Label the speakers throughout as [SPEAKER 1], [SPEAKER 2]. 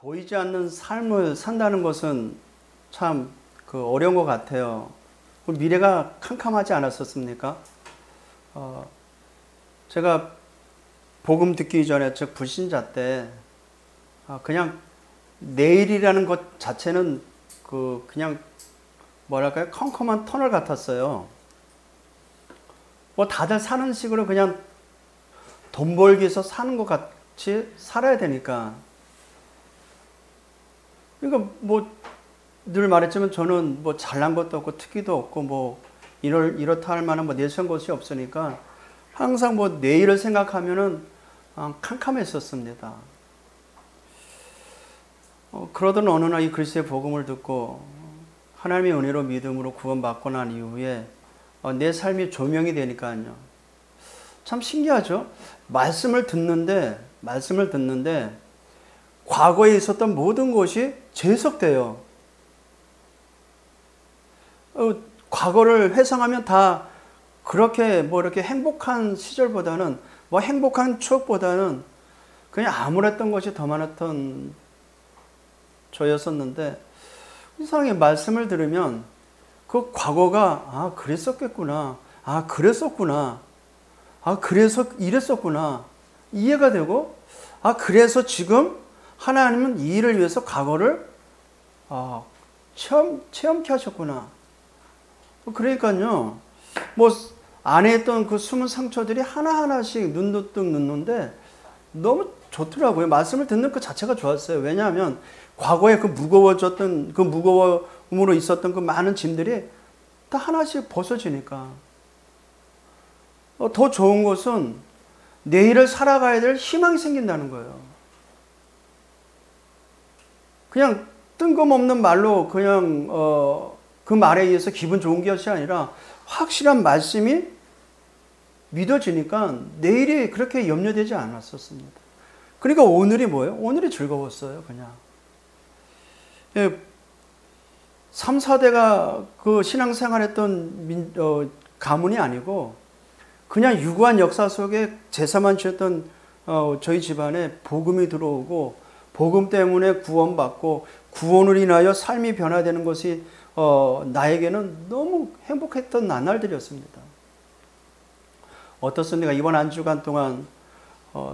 [SPEAKER 1] 보이지 않는 삶을 산다는 것은 참 어려운 것 같아요. 미래가 캄캄하지 않았었습니까? 제가 복음 듣기 전에, 즉 불신자 때 그냥 내일이라는 것 자체는 그냥 뭐랄까요, 컴컴한 터널 같았어요. 뭐 다들 사는 식으로 그냥 돈 벌기 위해서 사는 것 같이 살아야 되니까. 그러니까 뭐 늘 말했지만 저는 뭐 잘난 것도 없고 특기도 없고 뭐 이렇다 할 만한 뭐 내세운 것이 없으니까 항상 뭐 내일을 생각하면은 캄캄했었습니다. 그러던 어느 날 이 그리스도의 복음을 듣고 하나님의 은혜로 믿음으로 구원받고 난 이후에 내 삶이 조명이 되니까요. 참 신기하죠? 말씀을 듣는데 과거에 있었던 모든 것이 재해석돼요. 과거를 회상하면 다 그렇게 뭐 이렇게 행복한 시절보다는 뭐 행복한 추억보다는 그냥 암울했던 것이 더 많았던 저였었는데 이상하게 말씀을 들으면 그 과거가 그랬었겠구나, 그랬었구나, 그래서 이랬었구나 이해가 되고 그래서 지금 하나님은 이 일을 위해서 과거를 체험케 하셨구나. 그러니까요, 뭐 안에 있던 그 숨은 상처들이 하나하나씩 눈누뜩 눕는데 너무 좋더라고요. 말씀을 듣는 그 자체가 좋았어요. 왜냐하면 과거에 그 무거워졌던 그 무거움으로 있었던 그 많은 짐들이 다 하나씩 벗어지니까. 더 좋은 것은 내일을 살아가야 될 희망이 생긴다는 거예요. 그냥 뜬금없는 말로 그냥 그 말에 의해서 기분 좋은 것이 아니라 확실한 말씀이 믿어지니까 내일이 그렇게 염려되지 않았었습니다. 그러니까 오늘이 뭐예요? 오늘이 즐거웠어요. 그냥 3, 4대가 그 신앙생활했던 가문이 아니고 그냥 유구한 역사 속에 제사만 지었던 저희 집안에 복음이 들어오고 복음 때문에 구원받고 구원을 인하여 삶이 변화되는 것이 나에게는 너무 행복했던 나날들이었습니다. 어떻습니까? 이번 한 주간 동안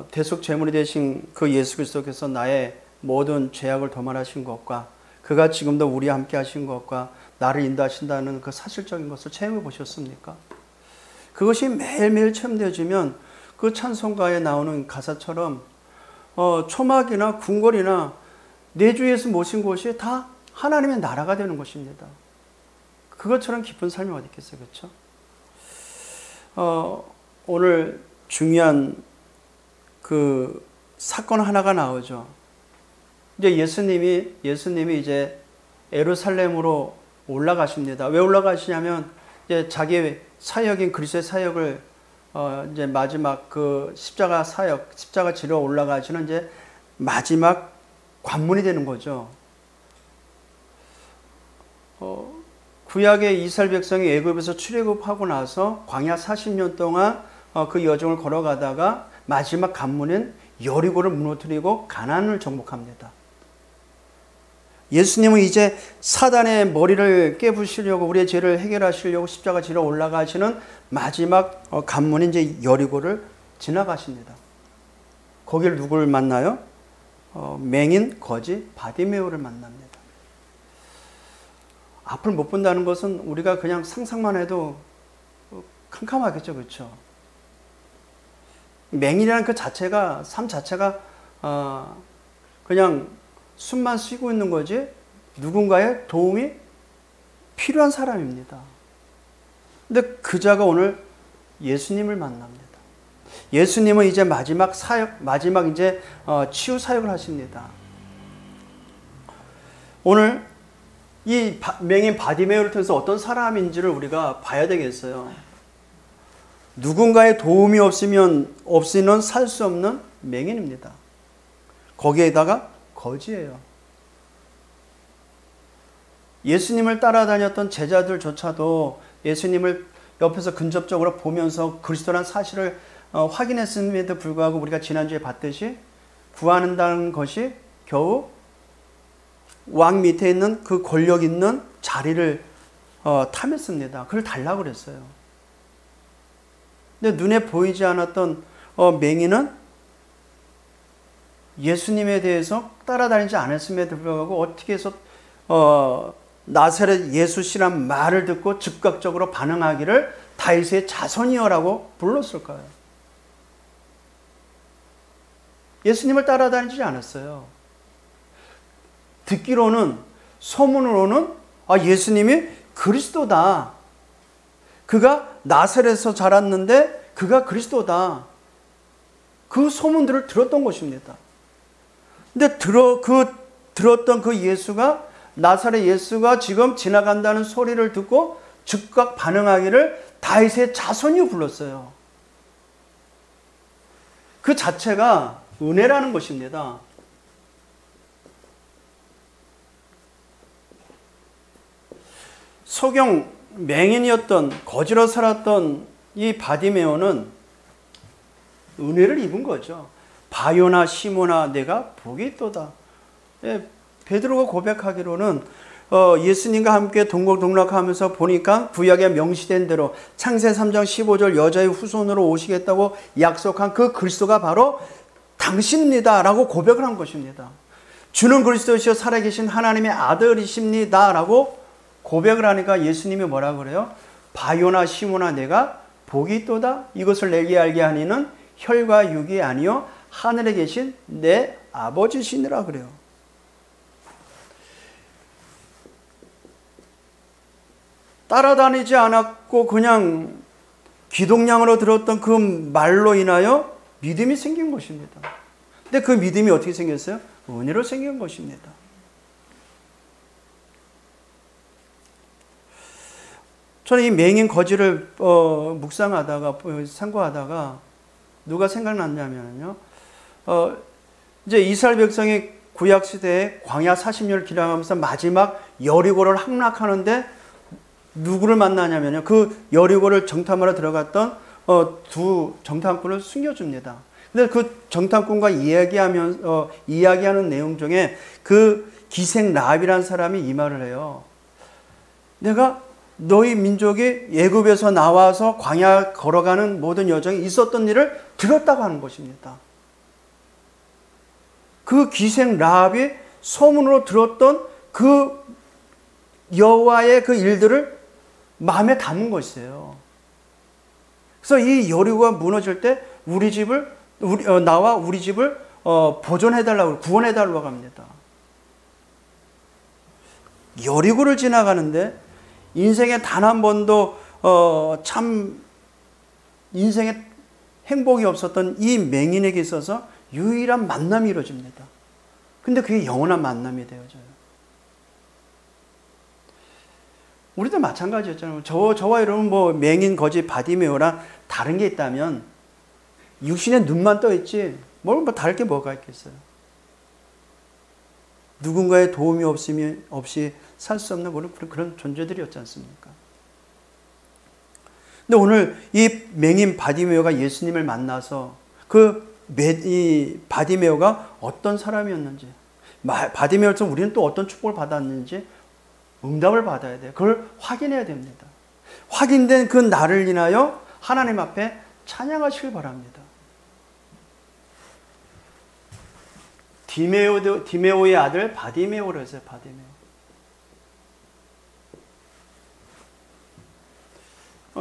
[SPEAKER 1] 대속 제물이 되신 그 예수 그리스도께서 나의 모든 죄악을 도말하신 것과 그가 지금도 우리와 함께 하신 것과 나를 인도하신다는 그 사실적인 것을 체험해 보셨습니까? 그것이 매일매일 체험되어지면 그 찬송가에 나오는 가사처럼 초막이나 궁궐이나 내 주 예수 모신 곳이 다 하나님의 나라가 되는 것입니다. 그것처럼 기쁜 삶이 어디 있겠어요, 그렇죠? 오늘 중요한 그 사건 하나가 나오죠. 이제 예수님이 이제 예루살렘으로 올라가십니다. 왜 올라가시냐면 이제 자기 사역인 그리스도의 사역을 이제 마지막 그 십자가 지러 올라가시는 이제 마지막 관문이 되는 거죠. 구약의 이스라엘 백성이 애굽에서 출애굽하고 나서 광야 40년 동안 그 여정을 걸어가다가 마지막 관문인 여리고를 무너뜨리고 가나안을 정복합니다. 예수님은 이제 사단의 머리를 깨부시려고 우리의 죄를 해결하시려고 십자가 지러 올라가시는 마지막 관문인 이제 여리고를 지나가십니다. 거기를 누구를 만나요? 맹인 거지 바디메오를 만납니다. 앞을 못 본다는 것은 우리가 그냥 상상만 해도 캄캄하겠죠, 그렇죠? 맹인이라는 그 자체가 삶 자체가 그냥 숨만 쉬고 있는 거지 누군가의 도움이 필요한 사람입니다. 근데 그 자가 오늘 예수님을 만납니다. 예수님은 이제 마지막 이제 치유 사역을 하십니다. 오늘 이 맹인 바디메오를 통해서 어떤 사람인지를 우리가 봐야 되겠어요. 누군가의 도움이 없으면 살 수 없는 맹인입니다. 거기에다가 거지예요. 예수님을 따라다녔던 제자들조차도 예수님을 옆에서 근접적으로 보면서 그리스도란 사실을 확인했음에도 불구하고 우리가 지난주에 봤듯이 구한다는 것이 겨우 왕 밑에 있는 그 권력 있는 자리를 탐했습니다. 그걸 달라고 그랬어요. 근데 눈에 보이지 않았던 맹인은 예수님에 대해서 따라다니지 않았음에도 불구하고 어떻게 해서 나사렛 예수시란 말을 듣고 즉각적으로 반응하기를 다윗의 자손이여라고 불렀을까요? 예수님을 따라다니지 않았어요. 듣기로는, 소문으로는 예수님이 그리스도다. 그가 나사렛에서 자랐는데 그가 그리스도다. 그 소문들을 들었던 것입니다. 근데 들었던 그 예수가, 나사렛 예수가 지금 지나간다는 소리를 듣고 즉각 반응하기를 다윗의 자손이 불렀어요. 그 자체가 은혜라는 것입니다. 소경 맹인이었던, 거지로 살았던 이 바디메오는 은혜를 입은 거죠. 바요나 시모나 내가 복이 있도다. 베드로가 고백하기로는 예수님과 함께 동고동락하면서 보니까 구약에 명시된 대로 창세 3장 15절 여자의 후손으로 오시겠다고 약속한 그 그리스도가 바로 당신입니다 라고 고백을 한 것입니다. 주는 그리스도시여 살아계신 하나님의 아들이십니다 라고 고백을 하니까 예수님이 뭐라 그래요? 바요나 시모나 내가 복이 있도다. 이것을 내게 알게 하니는 혈과 육이 아니요 하늘에 계신 내 아버지시니라 그래요. 따라다니지 않았고 그냥 기동량으로 들었던 그 말로 인하여 믿음이 생긴 것입니다. 근데 그 믿음이 어떻게 생겼어요? 은혜로 생긴 것입니다. 저는 이 맹인 거지를 묵상하다가 상고하다가 누가 생각났냐면요. 이제 이스라엘 백성이 구약 시대에 광야 40년을 기량하면서 마지막 여리고를 함락하는데 누구를 만나냐면요. 그 여리고를 정탐하러 들어갔던 두 정탐꾼을 숨겨줍니다. 근데 그 정탐꾼과 이야기하는 내용 중에 그 기생 라합이라는 사람이 이 말을 해요. 내가 너희 민족이 애굽에서 나와서 광야 걸어가는 모든 여정에 있었던 일을 들었다고 하는 것입니다. 그 기생 라합이 소문으로 들었던 그 여호와의 그 일들을 마음에 담은 것이에요. 그래서 이 여리고가 무너질 때 우리 집을 보존해달라고, 구원해달라고 합니다. 여리고를 지나가는데 인생에 단 한 번도 참 인생에 행복이 없었던 이 맹인에게 있어서 유일한 만남이 이루어집니다. 근데 그게 영원한 만남이 되어져요. 우리도 마찬가지였잖아요. 저와 여러분 맹인 거지 바디메오랑 다른 게 있다면 육신에 눈만 떠 있지 다를 게 뭐가 있겠어요. 누군가의 도움이 없이 살 수 없는 그런 존재들이었지 않습니까? 근데 오늘 이 맹인 바디메오가 예수님을 만나서 이 바디메오가 어떤 사람이었는지, 바디메오로서 우리는 또 어떤 축복을 받았는지 응답을 받아야 돼요. 그걸 확인해야 됩니다. 확인된 그 나를 인하여 하나님 앞에 찬양하시길 바랍니다. 디메오의 아들 바디메오로 했어요. 바디메오.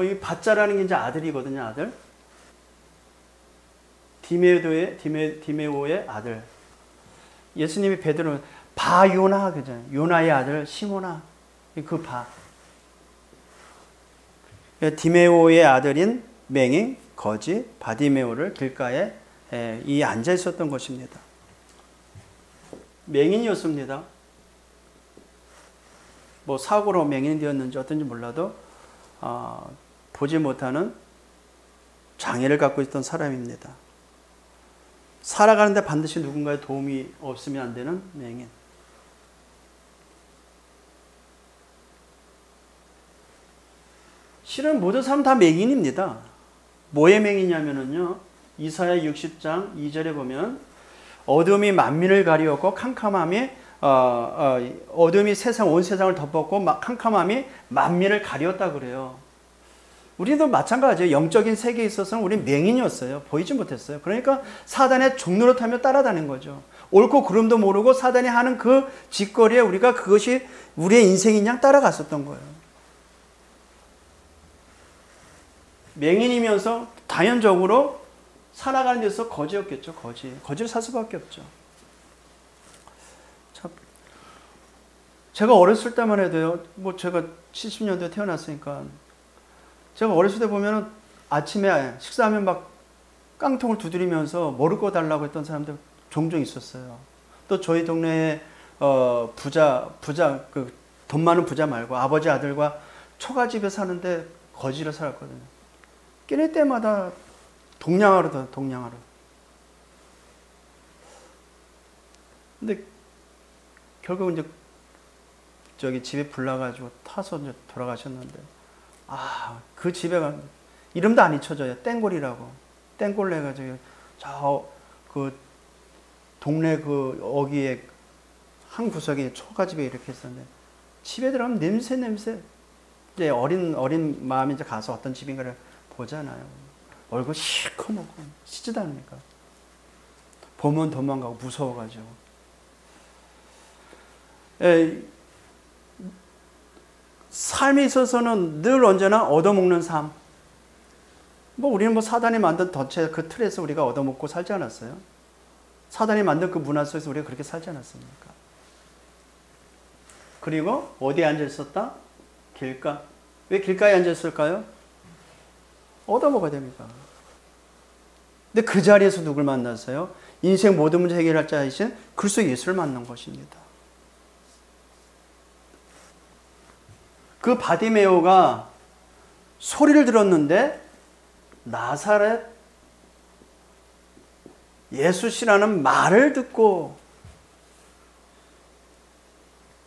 [SPEAKER 1] 이 바자라는 게 이제 아들이거든요. 아들. 디메오의 아들. 예수님이 베드로 바요나 그잖아요. 요나의 아들 시모나. 그 바. 디메오의 아들인 맹인 거지 바디메오를 길가에 앉아 있었던 것입니다. 맹인이었습니다. 사고로 맹인이 되었는지 어떤지 몰라도 보지 못하는 장애를 갖고 있던 사람입니다. 살아가는데 반드시 누군가의 도움이 없으면 안 되는 맹인. 실은 모든 사람 다 맹인입니다. 뭐의 맹인이냐면요. 이사야 60장 2절에 보면 어둠이 만민을 가리웠고 캄캄함이 어둠이 온 세상을 덮었고 막 캄캄함이 만민을 가렸다 그래요. 우리도 마찬가지예요. 영적인 세계에 있어서는 우리는 맹인이었어요. 보이지 못했어요. 그러니까 사단의 종로를 타며 따라다닌 거죠. 옳고 그름도 모르고 사단이 하는 그 짓거리에 우리가 그것이 우리의 인생인 양 따라갔었던 거예요. 맹인이면서 당연적으로 살아가는 데서 거지였겠죠. 거지를 살 수밖에 없죠. 참, 제가 어렸을 때만 해도요. 뭐 제가 70년대에 태어났으니까 제가 어렸을 때 보면은 아침에 식사하면 막 깡통을 두드리면서 먹을 거 달라고 했던 사람들 종종 있었어요. 또 저희 동네에 부자 그 돈 많은 부자 말고 아버지 아들과 처가집에 사는데 거지로 살았거든요. 끼니 때마다 동냥하러. 근데 결국 이제 저기 집에 불나가지고 타서 이제 돌아가셨는데, 그 집에 가 이름도 안 잊혀져요. 땡골이라고. 땡골 해가지고 저 그 동네 그 어귀에 한 구석에 초가집에 이렇게 있었는데, 집에 들어가면 냄새. 이제 어린 마음이 이제 가서 어떤 집인가를 보잖아요. 얼굴 시커멓고 씻지도 않으니까. 보면 도망가고 무서워가지고. 삶에 있어서는 늘 언제나 얻어먹는 삶. 우리는 사단이 만든 덫에 그 틀에서 우리가 얻어먹고 살지 않았어요? 사단이 만든 그 문화 속에서 우리가 그렇게 살지 않았습니까? 그리고 어디에 앉아 있었다? 길가. 왜 길가에 앉아 있을까요? 얻어먹어야 됩니까? 근데 그 자리에서 누굴 만났어요? 인생 모든 문제 해결할 자이신 그리스도 예수를 만난 것입니다. 그 바디메오가 소리를 들었는데 나사렛 예수시라는 말을 듣고,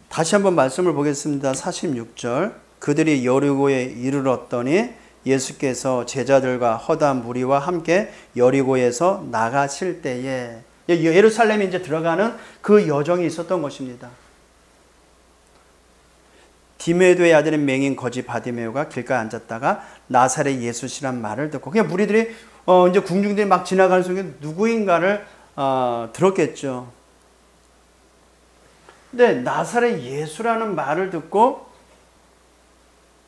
[SPEAKER 1] 다시 한번 말씀을 보겠습니다. 46절. 그들이 여리고에 이르렀더니 예수께서 제자들과 허다한 무리와 함께 여리고에서 나가실 때에, 예루살렘에 이제 들어가는 그 여정이 있었던 것입니다. 디메도의 아들인 맹인 거지 바디메오가 길가에 앉았다가 나사렛 예수시란 말을 듣고, 그냥 무리들이 이제 궁중들이 막 지나가는 속에 누구인가를 들었겠죠. 근데 나사렛 예수라는 말을 듣고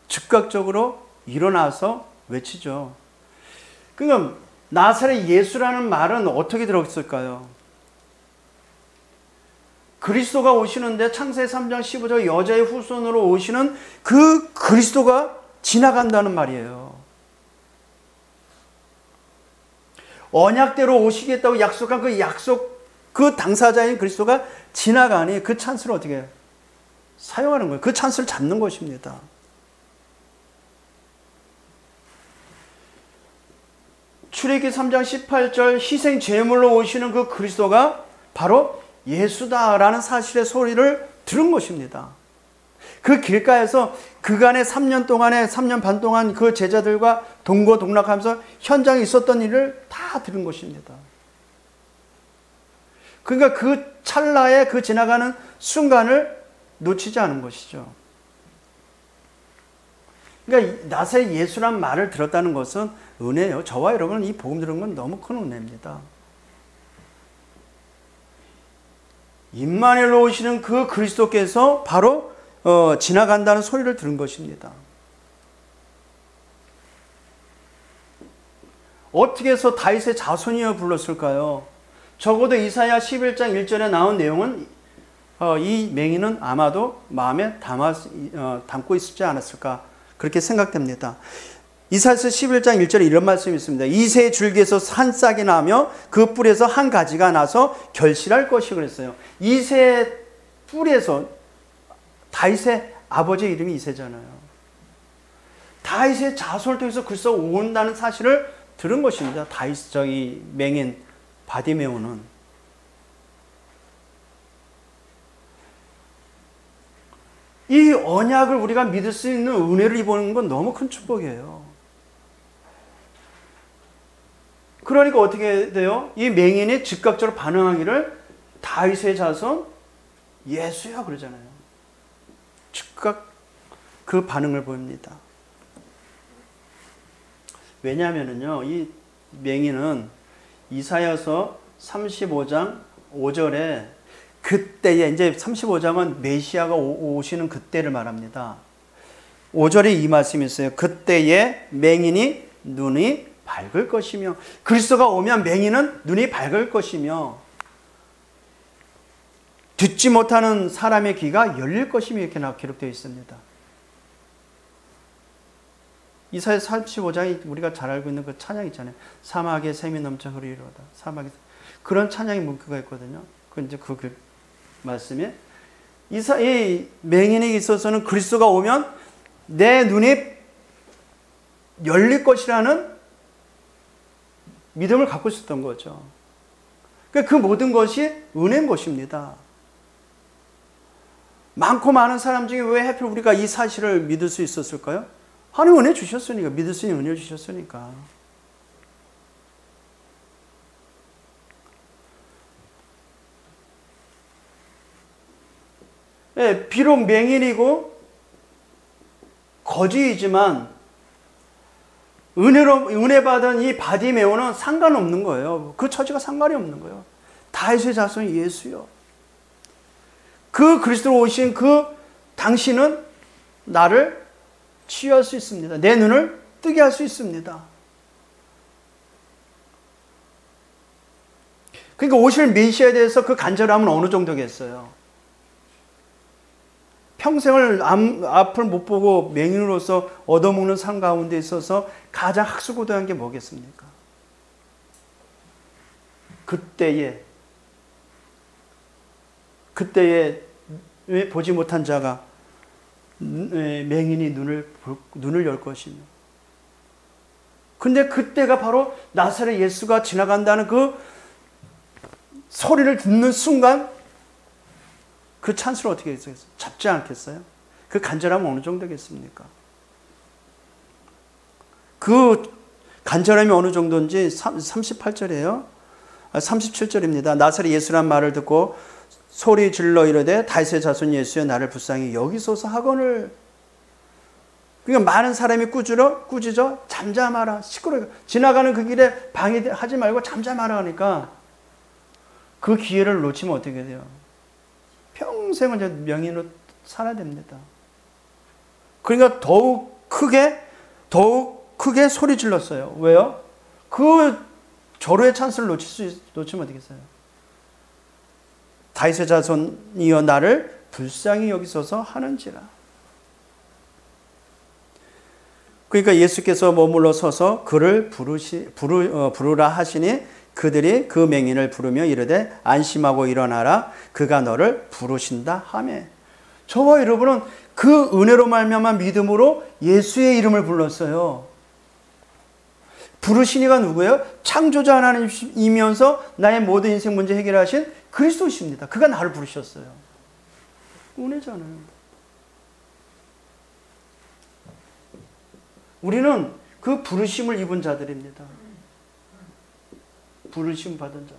[SPEAKER 1] 즉각적으로 일어나서 외치죠. 그러니까 나사렛 예수라는 말은 어떻게 들었을까요? 그리스도가 오시는데 창세기 3장 15절 여자의 후손으로 오시는 그 그리스도가 지나간다는 말이에요. 언약대로 오시겠다고 약속한 그 당사자인 그리스도가 지나가니 그 찬스를 어떻게 사용하는 거예요. 그 찬스를 잡는 것입니다. 출애굽기 3장 18절 희생 제물로 오시는 그 그리스도가 바로 예수다라는 사실의 소리를 들은 것입니다. 그 길가에서 그간의 3년 반 동안 그 제자들과 동고동락하면서 현장에 있었던 일을 다 들은 것입니다. 그러니까 그 찰나에 그 지나가는 순간을 놓치지 않은 것이죠. 그러니까 나사렛 예수란 말을 들었다는 것은 은혜예요. 저와 여러분은 이 복음 들은 건 너무 큰 은혜입니다. 임마누엘로 오시는 그 그리스도께서 바로 지나간다는 소리를 들은 것입니다. 어떻게 해서 다윗의 자손이여 불렀을까요? 적어도 이사야 11장 1절에 나온 내용은 이 맹인은 아마도 마음에 담고 있지 않았을까 그렇게 생각됩니다. 이사야서 11장 1절에 이런 말씀이 있습니다. 이새의 줄기에서 한 싹이 나며 그 뿔에서 한 가지가 나서 결실할 것이 그랬어요. 이새의 뿔에서, 다윗의 아버지의 이름이 이새잖아요. 다윗의 자손을 통해서 그리스도가 온다는 사실을 들은 것입니다. 다윗적이 맹인 바디메오는. 이 언약을 우리가 믿을 수 있는 은혜를 입는 건 너무 큰 축복이에요. 그러니까 어떻게 돼요? 이 맹인이 즉각적으로 반응하기를 다윗의 자손 예수야 그러잖아요. 즉각 그 반응을 보입니다. 왜냐하면요, 이 맹인은 이사야서 35장 5절에 그때에, 이제 35장은 메시아가 오시는 그때를 말합니다. 5절에 이 말씀이 있어요. 그때에 맹인이 눈이 밝을 것이며, 그리스도가 오면 맹인은 눈이 밝을 것이며, 듣지 못하는 사람의 귀가 열릴 것이며, 이렇게 기록되어 있습니다. 이사야 35장이 우리가 잘 알고 있는 그 찬양 있잖아요. 사막에 샘이 넘쳐 흐르리로다. 사막에, 그런 찬양의 문구가 있거든요. 그 이제 그 말씀에 이 맹인에게 있어서는 그리스도가 오면 내 눈이 열릴 것이라는 믿음을 갖고 있었던 거죠. 그 모든 것이 은혜인 것입니다. 많고 많은 사람 중에 왜 하필 우리가 이 사실을 믿을 수 있었을까요? 하나님 은혜 주셨으니까, 믿을 수 있는 은혜를 주셨으니까. 예, 비록 맹인이고 거지이지만 은혜 받은 이 바디메오는 상관없는 거예요. 그 처지가 상관이 없는 거예요. 다윗의 자손 예수요. 그 그리스도로 오신 그 당신은 나를 치유할 수 있습니다. 내 눈을 뜨게 할 수 있습니다. 그러니까 오실 메시아에 대해서 그 간절함은 어느 정도겠어요? 평생을 앞을 못 보고 맹인으로서 얻어먹는 삶 가운데 있어서 가장 학수고대한 게 뭐겠습니까? 그때에 보지 못한 자가 맹인이 눈을 열 것이며, 근데 그때가 바로 나사렛 예수가 지나간다는 그 소리를 듣는 순간 그 찬스를 어떻게 했어요? 잡지 않겠어요? 그 간절함은 어느 정도겠습니까? 그 간절함이 어느 정도인지 38절이에요. 37절입니다. 나사렛 예수란 말을 듣고 소리 질러 이르되 다윗의 자손 예수여 나를 불쌍히 여기소서 하거늘. 그러니까 많은 사람이 꾸짖어 잠잠하라, 시끄러워, 지나가는 그 길에 방해하지 말고 잠잠하라 하니까 그 기회를 놓치면 어떻게 돼요? 평생을 이제 명인으로 살아야 됩니다. 그러니까 더욱 크게 소리 질렀어요. 왜요? 그 절호의 찬스를 놓치면 어떻겠어요? 다윗의 자손이여 나를 불쌍히 여기소서 하는지라. 그러니까 예수께서 머물러 서서 그를 부르라 하시니 그들이 그 맹인을 부르며 이르되 안심하고 일어나라 그가 너를 부르신다 하매. 저와 여러분은 그 은혜로 말미암아 믿음으로 예수의 이름을 불렀어요. 부르시니가 누구예요? 창조자 하나님이면서 나의 모든 인생 문제 해결하신 그리스도십니다. 그가 나를 부르셨어요. 은혜잖아요. 우리는 그 부르심을 입은 자들입니다. 부르심 받은 자.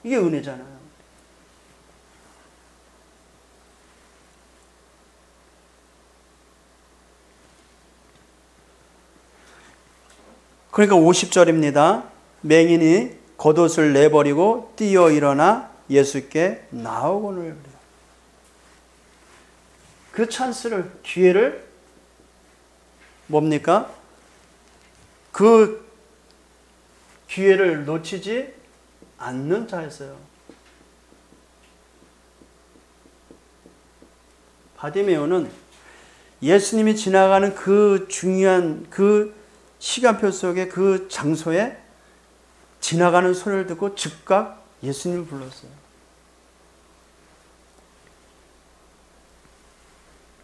[SPEAKER 1] 이게 은혜잖아요. 그러니까 50절입니다. 맹인이 겉옷을 내버리고 뛰어 일어나 예수께 나오거늘. 그 찬스를, 기회를 뭡니까? 그 기회를 놓치지 않는 자였어요. 바디메오는 예수님이 지나가는 그 중요한 그 시간표 속에 그 장소에 지나가는 소리를 듣고 즉각 예수님을 불렀어요.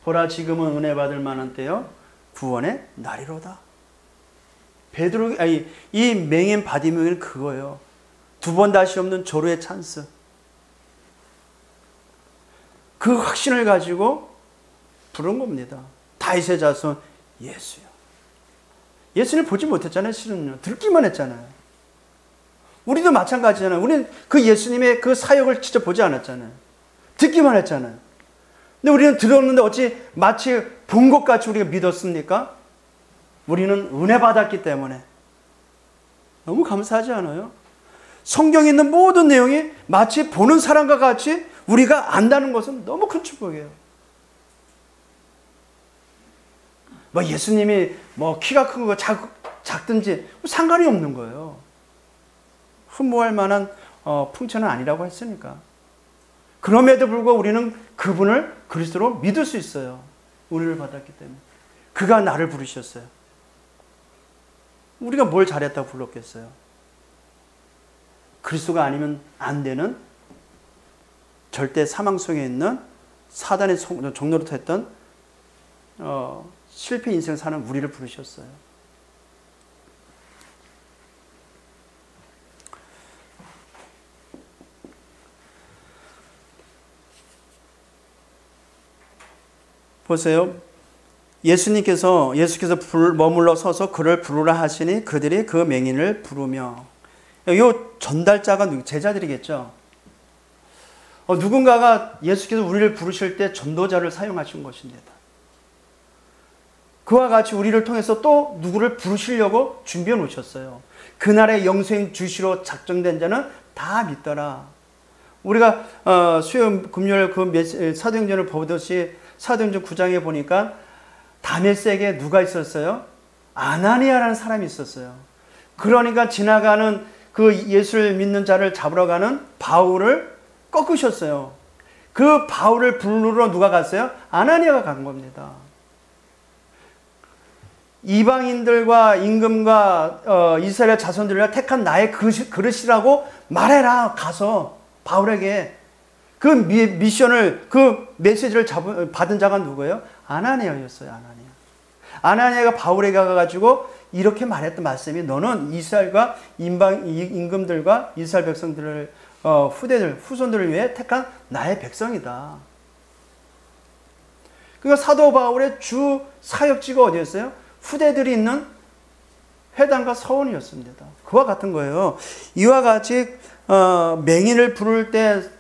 [SPEAKER 1] 보라 지금은 은혜 받을 만한 때요 구원의 날이로다. 이 맹인 바디메오는 그거예요. 두 번 다시 없는 절호의 찬스. 그 확신을 가지고 부른 겁니다. 다윗의 자손 예수요. 예수를 보지 못했잖아요. 실은요. 듣기만 했잖아요. 우리도 마찬가지잖아요. 우리는 그 예수님의 그 사역을 직접 보지 않았잖아요. 듣기만 했잖아요. 근데 우리는 들었는데 어찌 마치 본 것 같이 우리가 믿었습니까? 우리는 은혜 받았기 때문에. 너무 감사하지 않아요? 성경에 있는 모든 내용이 마치 보는 사람과 같이 우리가 안다는 것은 너무 큰 축복이에요. 뭐 예수님이 뭐 키가 크고 작든지 상관이 없는 거예요. 흠모할 만한 풍채는 아니라고 했으니까. 그럼에도 불구하고 우리는 그분을 그리스도로 믿을 수 있어요. 은혜를 받았기 때문에. 그가 나를 부르셨어요. 우리가 뭘 잘했다고 불렀겠어요? 그리스도가 아니면 안 되는 절대 사망 속에 있는 사단의 종노릇 했던 실패 인생 사는 우리를 부르셨어요. 보세요. 예수께서 머물러 서서 그를 부르라 하시니 그들이 그 맹인을 부르며. 이 전달자가 제자들이겠죠. 누군가가 예수께서 우리를 부르실 때 전도자를 사용하신 것입니다. 그와 같이 우리를 통해서 또 누구를 부르시려고 준비해 놓으셨어요. 그날의 영생 주시로 작정된 자는 다 믿더라. 우리가 수요 금요일 그 사도행전을 보듯이 사도행전 9장에 보니까 다메섹에 누가 있었어요? 아나니아라는 사람이 있었어요. 그러니까 지나가는 그 예수를 믿는 자를 잡으러 가는 바울을 꺾으셨어요. 그 바울을 부르러 누가 갔어요? 아나니아가 간 겁니다. 이방인들과 임금과 이스라엘 자손들을 택한 나의 그릇이라고 말해라. 가서 바울에게 그 미션을, 그 메시지를 받은 자가 누구예요? 아나니아였어요. 아나니아가 바울에게 가가지고 이렇게 말했던 말씀이, 너는 이스라엘과 임금들과 이스라엘 백성들을 후손들을 위해 택한 나의 백성이다. 그러니까 사도 바울의 주 사역지가 어디였어요? 후대들이 있는 회당과 서원이었습니다. 그와 같은 거예요. 이와 같이 맹인을 부를 때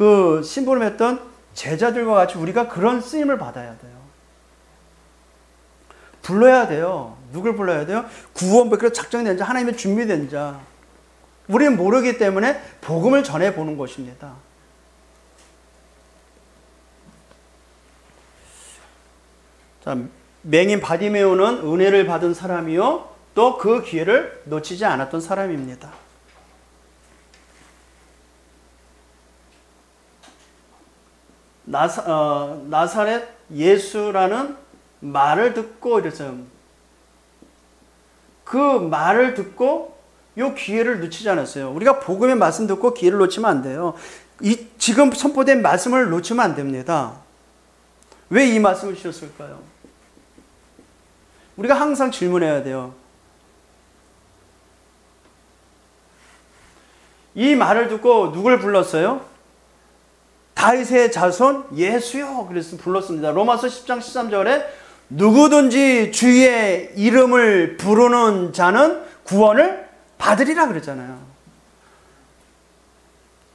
[SPEAKER 1] 그 심부름했던 제자들과 같이 우리가 그런 쓰임을 받아야 돼요. 불러야 돼요. 누굴 불러야 돼요? 구원받기로 작정된 자, 하나님의 준비된 자. 우리는 모르기 때문에 복음을 전해보는 것입니다. 자, 맹인 바디메오는 은혜를 받은 사람이요, 또 그 기회를 놓치지 않았던 사람입니다. 나사렛 예수라는 말을 듣고 이랬어요. 그 말을 듣고 이 기회를 놓치지 않았어요. 우리가 복음의 말씀 듣고 기회를 놓치면 안 돼요. 지금 선포된 말씀을 놓치면 안 됩니다. 왜 이 말씀을 주셨을까요? 우리가 항상 질문해야 돼요. 이 말을 듣고 누굴 불렀어요? 다윗의 자손 예수요. 그래서 불렀습니다. 로마서 10장 13절에 누구든지 주의 이름을 부르는 자는 구원을 받으리라 그랬잖아요.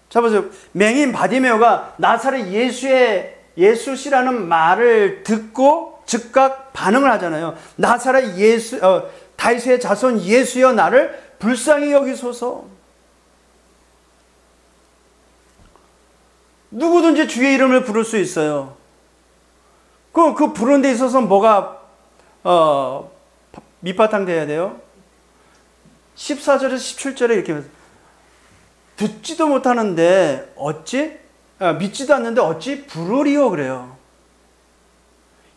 [SPEAKER 1] 자, 보세요. 맹인 바디메오가 나사렛 예수시라는 말을 듣고 즉각 반응을 하잖아요. 나사렛 다윗의 자손 예수여 나를 불쌍히 여기소서. 누구든지 주의 이름을 부를 수 있어요. 그 부르는 데 있어서 뭐가 밑바탕 돼야 돼요? 14절에서 17절에 이렇게 듣지도 못하는데 어찌 믿지도 않는데 어찌 부르리요 그래요.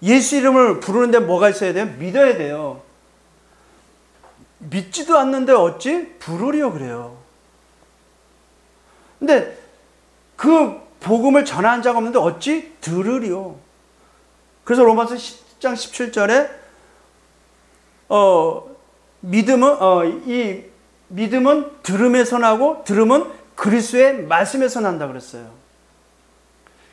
[SPEAKER 1] 예수 이름을 부르는데 뭐가 있어야 돼요? 믿어야 돼요. 믿지도 않는데 어찌 부르리요 그래요. 근데 그 복음을 전하는 자가 없는데 어찌 들으리요. 그래서 로마서 10장 17절에 믿음은 들음에서 나고 들음은 그리스도의 말씀에서 난다 그랬어요.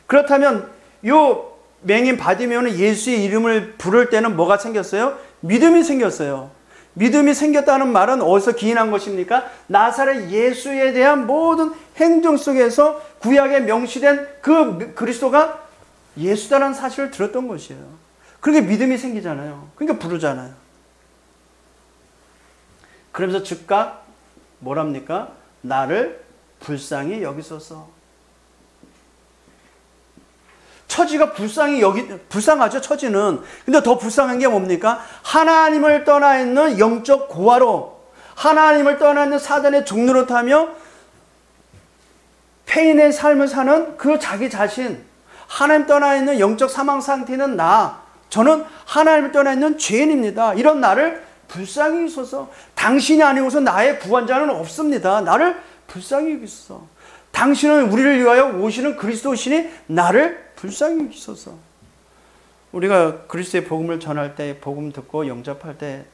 [SPEAKER 1] 그렇다면 요 맹인 바디메오는 예수의 이름을 부를 때는 뭐가 생겼어요? 믿음이 생겼어요. 믿음이 생겼다는 말은 어디서 기인한 것입니까? 나사렛 예수에 대한 모든 행정 속에서 구약에 명시된 그 그리스도가 예수다라는 사실을 들었던 것이에요. 그러니까 믿음이 생기잖아요. 그러니까 부르잖아요. 그러면서 즉각 뭐랍니까? 나를 불쌍히 여기소서. 처지가 불쌍하죠, 처지는. 근데 더 불쌍한 게 뭡니까? 하나님을 떠나 있는 영적 고아로, 하나님을 떠나 있는 사단의 종로로 타며 폐인의 삶을 사는 그 자기 자신, 하나님 떠나 있는 영적 사망 상태는 저는 하나님을 떠나 있는 죄인입니다. 이런 나를 불쌍히 여기소서. 당신이 아니고서 나의 구원자는 없습니다. 나를 불쌍히 여기소서. 당신은 우리를 위하여 오시는 그리스도시니 나를 불쌍히 여기소서. 우리가 그리스도의 복음을 전할 때, 복음 듣고 영접할 때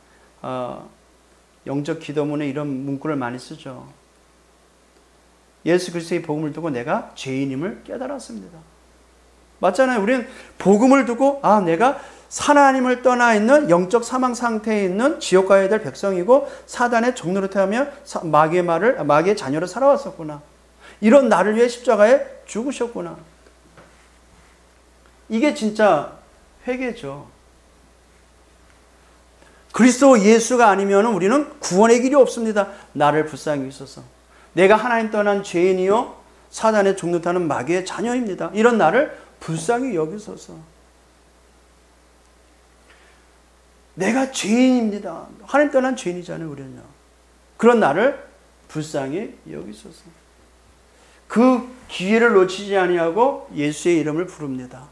[SPEAKER 1] 영접 기도문에 이런 문구를 많이 쓰죠. 예수 그리스도의 복음을 듣고 내가 죄인임을 깨달았습니다. 맞잖아요. 우리는 복음을 듣고 내가 하나님을 떠나 있는 영적 사망 상태에 있는 지옥 가야 될 백성이고 사단의 종로로 태우며 마귀의 자녀로 살아왔었구나. 이런 나를 위해 십자가에 죽으셨구나. 이게 진짜 회개죠. 그리스도 예수가 아니면 우리는 구원의 길이 없습니다. 나를 불쌍히 여기소서. 내가 하나님 떠난 죄인이요 사단의 종로 타는 마귀의 자녀입니다. 이런 나를 불쌍히 여기소서. 내가 죄인입니다. 하나님 떠난 죄인이잖아요, 우리는요. 그런 나를 불쌍히 여기소서. 그 기회를 놓치지 아니하고 예수의 이름을 부릅니다.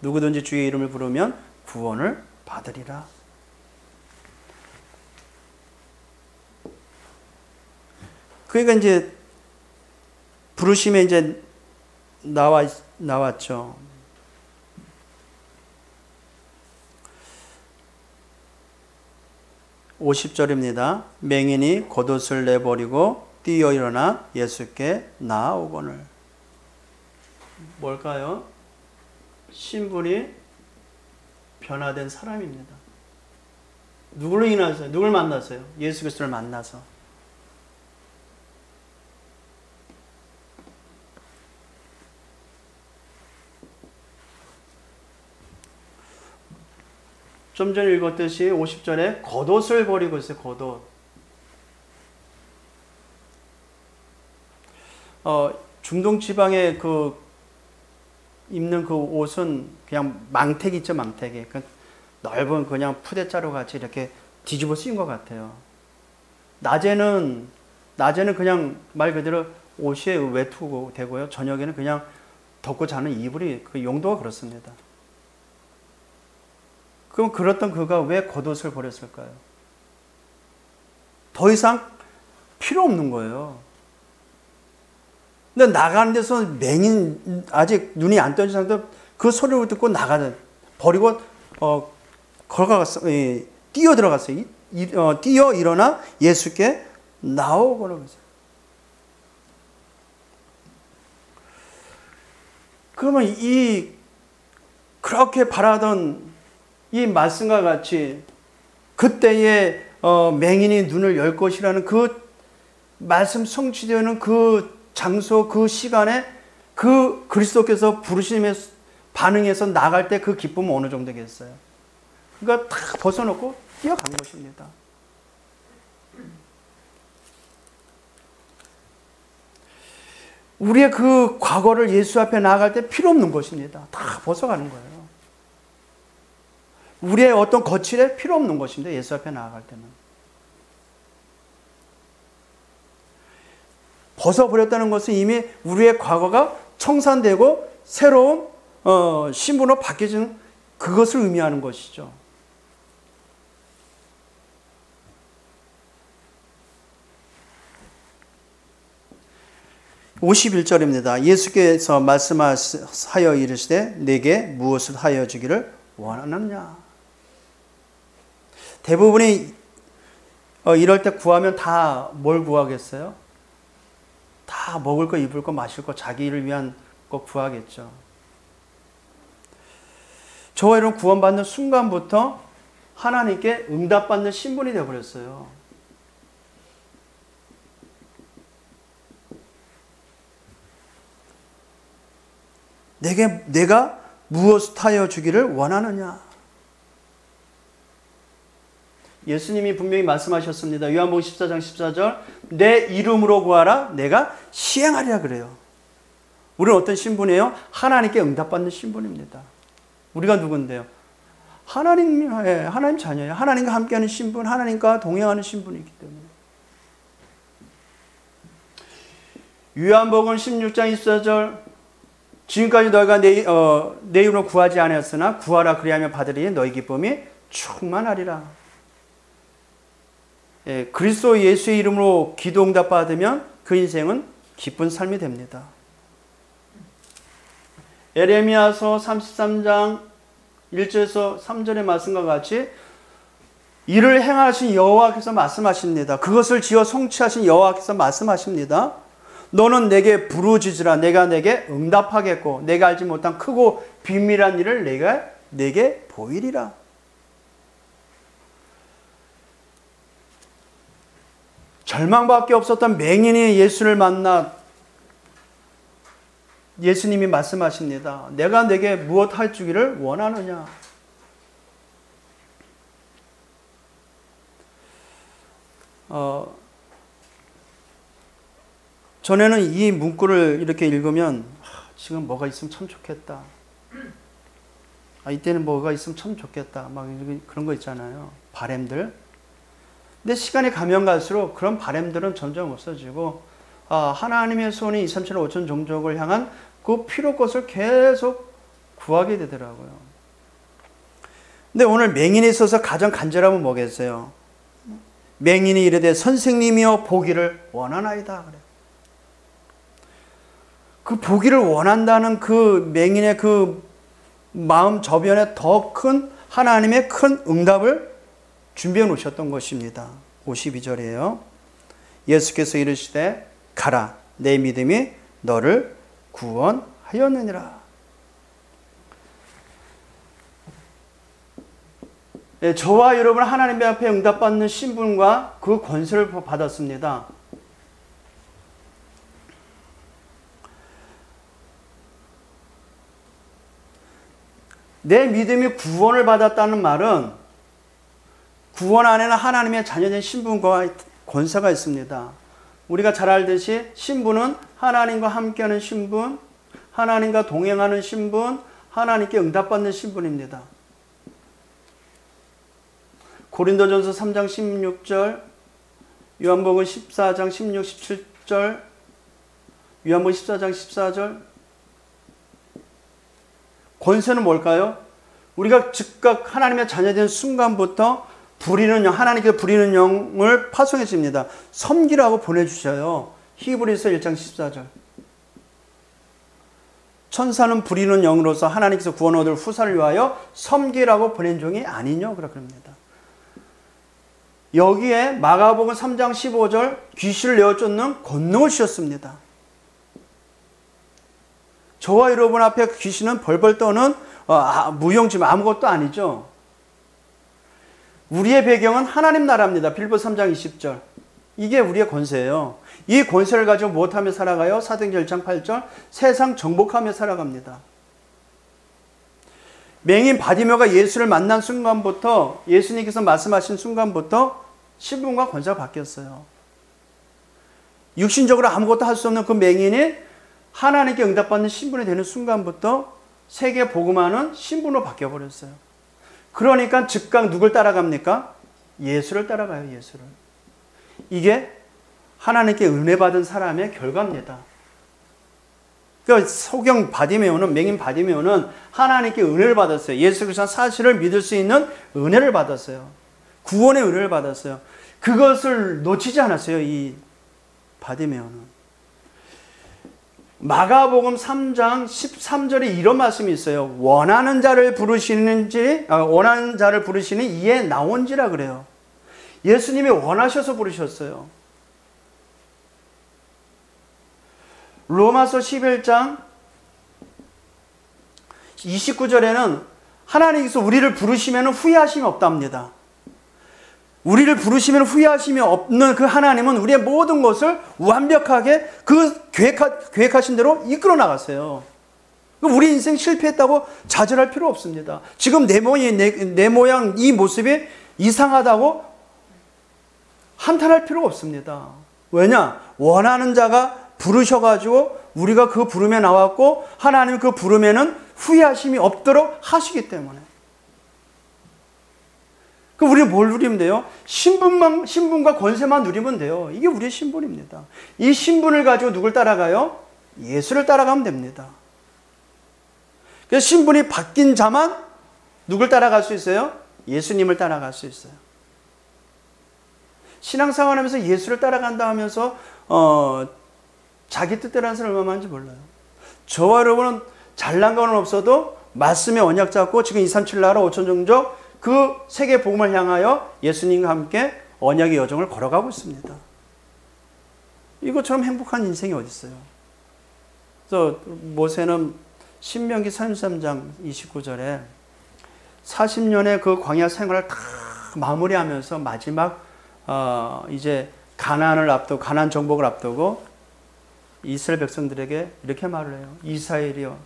[SPEAKER 1] 누구든지 주의 이름을 부르면 구원을 받으리라. 그러니까 이제 부르심에 이제 나왔죠. (50절입니다) 맹인이 겉옷을 내버리고 뛰어 일어나 예수께 나아오거늘. 뭘까요? 신분이 변화된 사람입니다. 누구를 인하여서, 누굴 만나서요? 예수 그리스도를 만나서. 좀 전에 읽었듯이 50절에 겉옷을 버리고 있어요. 겉옷. 중동 지방에 입는 그 옷은 그냥 망태기 있죠, 망태기. 넓은 그냥 푸대자루 같이 이렇게 뒤집어 쓰인 것 같아요. 낮에는 그냥 말 그대로 옷이 외투고 되고요. 저녁에는 그냥 덮고 자는 이불이 그 용도가 그렇습니다. 그럼 그렇던 그가 왜 겉옷을 버렸을까요? 더 이상 필요 없는 거예요. 근데 나가는 데서 맹인, 아직 눈이 안 떠진 상태로 그 소리를 듣고 버리고, 걸어갔어요. 뛰어 들어갔어요. 뛰어 일어나 예수께 나오거나 그랬어요. 그러면 그렇게 바라던 이 말씀과 같이 그때에 맹인이 눈을 열 것이라는 그 말씀 성취되는 그 장소, 그 시간에 그 그리스도께서 부르심에 반응해서 나갈 때 그 기쁨은 어느 정도겠어요? 그러니까 다 벗어놓고 뛰어간 것입니다. 우리의 그 과거를 예수 앞에 나아갈 때 필요 없는 것입니다. 다 벗어가는 거예요. 우리의 어떤 거칠에 필요 없는 것인데 예수 앞에 나아갈 때는. 벗어버렸다는 것은 이미 우리의 과거가 청산되고 새로운 신분으로 바뀌어지는 그것을 의미하는 것이죠. (51절입니다) 예수께서 말씀하여 이르시되 내게 무엇을 하여 주기를 원하느냐. 대부분이 이럴 때 구하면 다 뭘 구하겠어요? 다 먹을 거, 입을 거, 마실 거, 자기를 위한 거 구하겠죠. 저와 여러분 구원받는 순간부터 하나님께 응답받는 신분이 되어버렸어요. 내가 무엇을 하여 주기를 원하느냐? 예수님이 분명히 말씀하셨습니다. 요한복음 14장 14절 내 이름으로 구하라 내가 시행하리라 그래요. 우리는 어떤 신분이에요? 하나님께 응답받는 신분입니다. 우리가 누군데요? 하나님 자녀예요. 하나님과 함께하는 신분, 하나님과 동행하는 신분이기 때문에. 요한복음 16장 24절 지금까지 너희가 내 이름으로 구하지 않았으나 구하라 그리하면 받으리니 너희 기쁨이 충만하리라. 예, 그리스도 예수의 이름으로 기도 응답 받으면 그 인생은 기쁜 삶이 됩니다. 에레미야서 33장 1절에서 3절의 말씀과 같이 이를 행하신 여호와께서 말씀하십니다. 그것을 지어 성취하신 여호와께서 말씀하십니다. 너는 내게 부르짖으라 내가 내게 응답하겠고 내가 알지 못한 크고 비밀한 일을 내게 보이리라. 절망밖에 없었던 맹인이 예수를 만나 예수님이 말씀하십니다. 내가 내게 무엇 할 주기를 원하느냐? 전에는 이 문구를 이렇게 읽으면 지금 뭐가 있으면 참 좋겠다. 이때는 뭐가 있으면 참 좋겠다. 막 그런 거 있잖아요. 바램들. 근데 시간이 가면 갈수록 그런 바램들은 점점 없어지고 하나님의 손이 2, 3, 7, 5천 종족을 향한 그 필요 것을 계속 구하게 되더라고요. 근데 오늘 맹인에 있어서 가장 간절함은 뭐겠어요? 맹인이 이르되 선생님이여 보기를 원하나이다. 그래. 그 보기를 원한다는 그 맹인의 그 마음 저변에 더 큰 하나님의 큰 응답을 준비해 놓으셨던 것입니다. 52절이에요. 예수께서 이르시되 가라 내 믿음이 너를 구원하였느니라. 네, 저와 여러분 하나님 앞에 응답받는 신분과 그 권세를 받았습니다. 내 믿음이 구원을 받았다는 말은 구원 안에는 하나님의 자녀된 신분과 권세가 있습니다. 우리가 잘 알듯이 신분은 하나님과 함께하는 신분, 하나님과 동행하는 신분, 하나님께 응답받는 신분입니다. 고린도전서 3장 16절, 요한복음 14장 16, 17절, 요한복음 14장 14절. 권세는 뭘까요? 우리가 즉각 하나님의 자녀된 순간부터 부리는 영, 하나님께서 부리는 영을 파송해 줍니다. 섬기라고 보내주셔요. 히브리서 1장 14절. 천사는 부리는 영으로서 하나님께서 구원 얻을 후사를 위하여 섬기라고 보낸 종이 아니뇨. 그럽니다. 여기에 마가복음 3장 15절 귀신을 내어 쫓는 권능을 주셨습니다. 저와 여러분 앞에 귀신은 벌벌 떠는 무용지물 아무것도 아니죠. 우리의 배경은 하나님 나라입니다. 빌립보서 3장 20절. 이게 우리의 권세예요. 이 권세를 가지고 무엇하며 살아가요? 사도행전 1장 8절. 세상 정복하며 살아갑니다. 맹인 바디메오가 예수를 만난 순간부터 예수님께서 말씀하신 순간부터 신분과 권세가 바뀌었어요. 육신적으로 아무것도 할 수 없는 그 맹인이 하나님께 응답받는 신분이 되는 순간부터 세계 복음화는 신분으로 바뀌어버렸어요. 그러니까 즉각 누굴 따라갑니까? 예수를 따라가요. 예수를. 이게 하나님께 은혜 받은 사람의 결과입니다. 그러니까 소경 바디메오는 맹인 바디메오는 하나님께 은혜를 받았어요. 예수 그리스도 사실을 믿을 수 있는 은혜를 받았어요. 구원의 은혜를 받았어요. 그것을 놓치지 않았어요. 이 바디메오는. 마가복음 3장 13절에 이런 말씀이 있어요. 원하는 자를 부르시는 이에 나온지라 그래요. 예수님이 원하셔서 부르셨어요. 로마서 11장 29절에는 하나님께서 우리를 부르시면 후회하심이 없답니다. 우리를 부르시면 후회하심이 없는 그 하나님은 우리의 모든 것을 완벽하게 그 계획하신 대로 이끌어 나갔어요. 우리 인생 실패했다고 좌절할 필요 없습니다. 지금 내 모양 이 모습이 이상하다고 한탄할 필요가 없습니다. 왜냐? 원하는 자가 부르셔가지고 우리가 그 부름에 나왔고 하나님 그 부름에는 후회하심이 없도록 하시기 때문에. 우리는 뭘 누리면 돼요? 신분과 권세만 누리면 돼요. 이게 우리의 신분입니다. 이 신분을 가지고 누굴 따라가요? 예수를 따라가면 됩니다. 그래서 신분이 바뀐 자만 누굴 따라갈 수 있어요? 예수님을 따라갈 수 있어요. 신앙생활하면서 예수를 따라간다 하면서 자기 뜻대로 하는 사람 얼마나 많은지 몰라요. 저와 여러분은 잘난 건 없어도 말씀의 언약 잡고 지금 237 나라 5천 종족 그 세계 복음을 향하여 예수님과 함께 언약의 여정을 걸어가고 있습니다. 이것처럼 행복한 인생이 어디 있어요? 그래서 모세는 신명기 33장 29절에 40년의 그 광야 생활을 다 마무리하면서 마지막 이제 가나안 정복을 앞두고 이스라엘 백성들에게 이렇게 말을 해요. 이스라엘이여,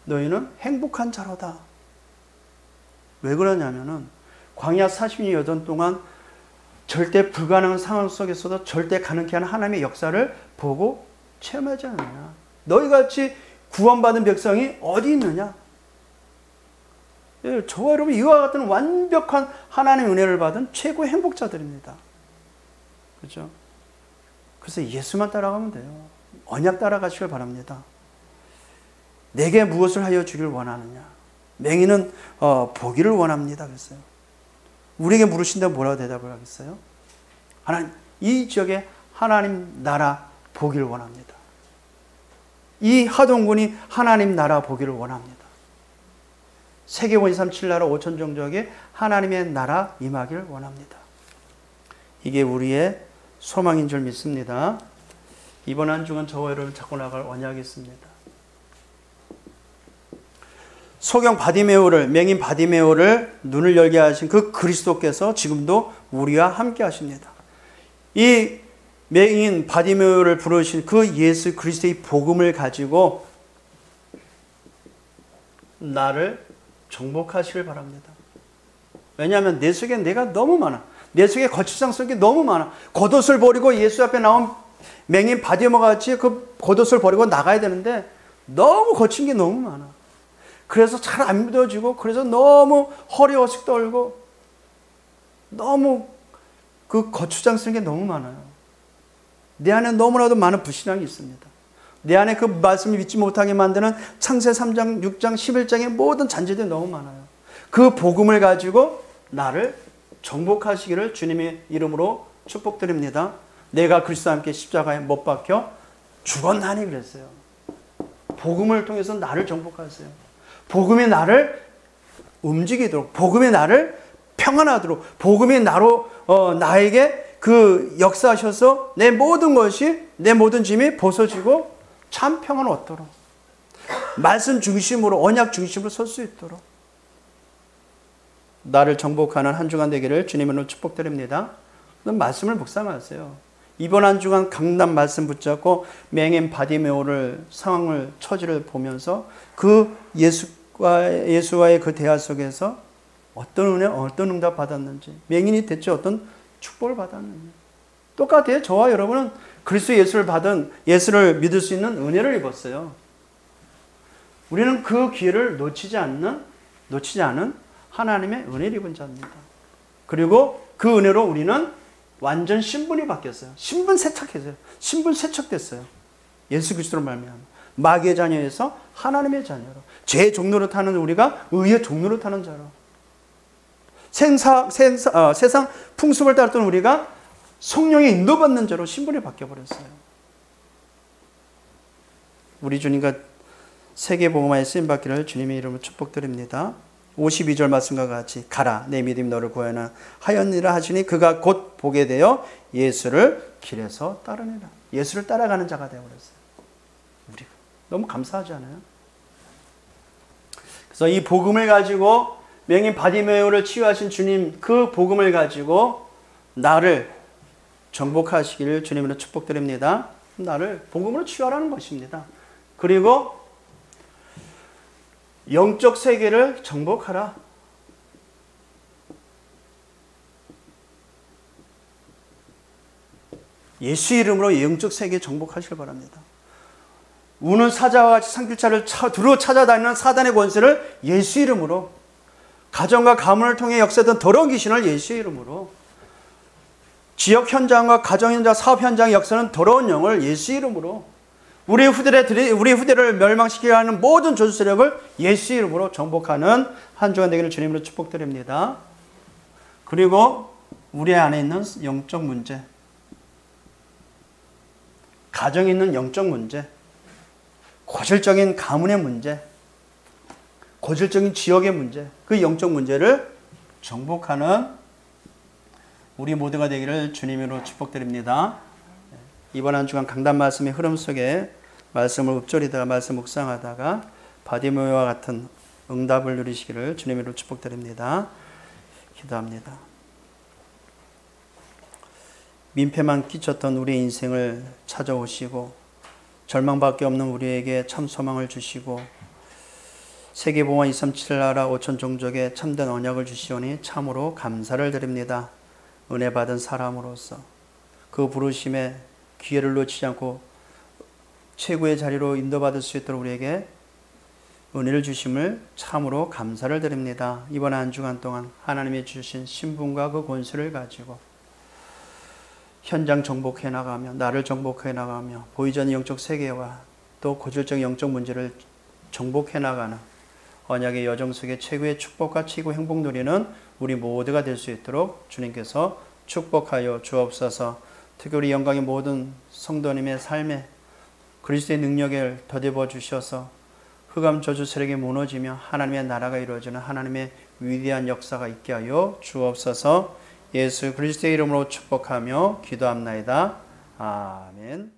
[SPEAKER 1] 너희는 행복한 자로다. 왜 그러냐면은 광야 40년 여정 동안 절대 불가능한 상황 속에서도 절대 가능케 하는 하나님의 역사를 보고 체험하지 않느냐. 너희같이 구원받은 백성이 어디 있느냐. 저와 여러분 이와 같은 완벽한 하나님의 은혜를 받은 최고의 행복자들입니다. 그렇죠? 그래서 예수만 따라가면 돼요. 언약 따라가시길 바랍니다. 내게 무엇을 하여 주길 원하느냐. 맹인은 보기를 원합니다. 그랬어요. 우리에게 물으신다면 뭐라고 대답을 하겠어요? 하나님, 이 지역에 하나님 나라 보기를 원합니다. 이 하동군이 하나님 나라 보기를 원합니다. 세계원 237 나라 5천 종족에 하나님의 나라 임하기를 원합니다. 이게 우리의 소망인 줄 믿습니다. 이번 한 주간 저와 여러분 찾고 나갈 언약이 있습니다. 소경 바디메오를, 맹인 바디메오를 눈을 열게 하신 그 그리스도께서 지금도 우리와 함께 하십니다. 이 맹인 바디메오를 부르신 그 예수 그리스도의 복음을 가지고 나를 정복하시길 바랍니다. 왜냐하면 내 속에 내가 너무 많아. 내 속에 거치장 속에 너무 많아. 겉옷을 버리고 예수 앞에 나온 맹인 바디메오 같이 그 겉옷을 버리고 나가야 되는데 너무 거친 게 너무 많아. 그래서 잘 안 믿어지고, 그래서 너무 허리 어식 떨고, 너무 그 거추장 쓰는 게 너무 많아요. 내 안에 너무나도 많은 불신앙이 있습니다. 내 안에 그 말씀을 믿지 못하게 만드는 창세 3장, 6장, 11장의 모든 잔재들이 너무 많아요. 그 복음을 가지고 나를 정복하시기를 주님의 이름으로 축복드립니다. 내가 그리스도와 함께 십자가에 못 박혀 죽었나니 그랬어요. 복음을 통해서 나를 정복하세요. 복음이 나를 움직이도록, 복음이 나를 평안하도록, 복음이 나에게 그 역사하셔서 내 모든 것이, 내 모든 짐이 벗어지고 참 평안을 얻도록, 말씀 중심으로, 언약 중심으로 설 수 있도록 나를 정복하는 한 주간 되기를 주님으로 축복드립니다. 말씀을 묵상하세요. 이번 한 주간 강단 말씀 붙잡고 맹인 바디메오를 상황을 처지를 보면서 그 예수와의 그 대화 속에서 어떤 은혜, 어떤 응답 받았는지, 맹인이 대체 어떤 축복을 받았는지. 똑같아요. 저와 여러분은 그리스도 예수를 믿을 수 있는 은혜를 입었어요. 우리는 그 기회를 놓치지 않는 하나님의 은혜를 입은 자입니다. 그리고 그 은혜로 우리는 완전 신분이 바뀌었어요. 신분 세척했어요. 신분 세척됐어요. 예수 그리스도로 말미암아 마귀의 자녀에서 하나님의 자녀로, 죄의 종로로 타는 우리가 의의 종로로 타는 자로, 세상 풍습을 따랐던 우리가 성령의 인도받는 자로 신분이 바뀌어버렸어요. 우리 주님과 세계복음화에 쓰임받기를 주님의 이름으로 축복드립니다. 52절 말씀과 같이 가라 내 믿음이 너를 구원하였느니라 하시니 그가 곧 보게 되어 예수를 길에서 따르니라. 예수를 따라가는 자가 되어버렸어요. 우리가 너무 감사하지 않아요? 그래서 이 복음을 가지고 맹인 바디메오를 치유하신 주님, 그 복음을 가지고 나를 정복하시기를 주님으로 축복드립니다. 나를 복음으로 치유하라는 것입니다. 그리고 영적 세계를 정복하라. 예수 이름으로 영적 세계 정복하시길 바랍니다. 우는 사자와 같이 산길차를 두루 찾아다니는 사단의 권세를 예수 이름으로, 가정과 가문을 통해 역사된 더러운 귀신을 예수 이름으로, 지역 현장과 가정 현장, 사업 현장의 역사는 더러운 영을 예수 이름으로, 우리 후대를 멸망시키려 하는 모든 저주 세력을 예수 이름으로 정복하는 한 주간 되기를 주님으로 축복드립니다. 그리고 우리 안에 있는 영적 문제, 가정에 있는 영적 문제, 고질적인 가문의 문제, 고질적인 지역의 문제, 그 영적 문제를 정복하는 우리 모두가 되기를 주님으로 축복드립니다. 이번 한 주간 강단 말씀의 흐름 속에 말씀을 읊조리다가 말씀 묵상하다가 바디메오와 같은 응답을 누리시기를 주님으로 축복드립니다. 기도합니다. 민폐만 끼쳤던 우리의 인생을 찾아오시고 절망밖에 없는 우리에게 참 소망을 주시고 세계봉헌 237 나라 5천 종족에 참된 언약을 주시오니 참으로 감사를 드립니다. 은혜 받은 사람으로서 그 부르심에 기회를 놓치지 않고 최고의 자리로 인도받을 수 있도록 우리에게 은혜를 주심을 참으로 감사를 드립니다. 이번 한 주간 동안 하나님이 주신 신분과 그 권수를 가지고 현장 정복해 나가며 나를 정복해 나가며 보이지 않는 영적 세계와 또 고질적 영적 문제를 정복해 나가는 언약의 여정 속에 최고의 축복과 최고의 행복 누리는 우리 모두가 될 수 있도록 주님께서 축복하여 주옵소서. 특히 우리 영광의 모든 성도님의 삶에 그리스도의 능력을 더입어 주셔서 흑암 저주 세력이 무너지며 하나님의 나라가 이루어지는 하나님의 위대한 역사가 있게 하여 주옵소서. 예수 그리스도의 이름으로 축복하며 기도합나이다. 아멘.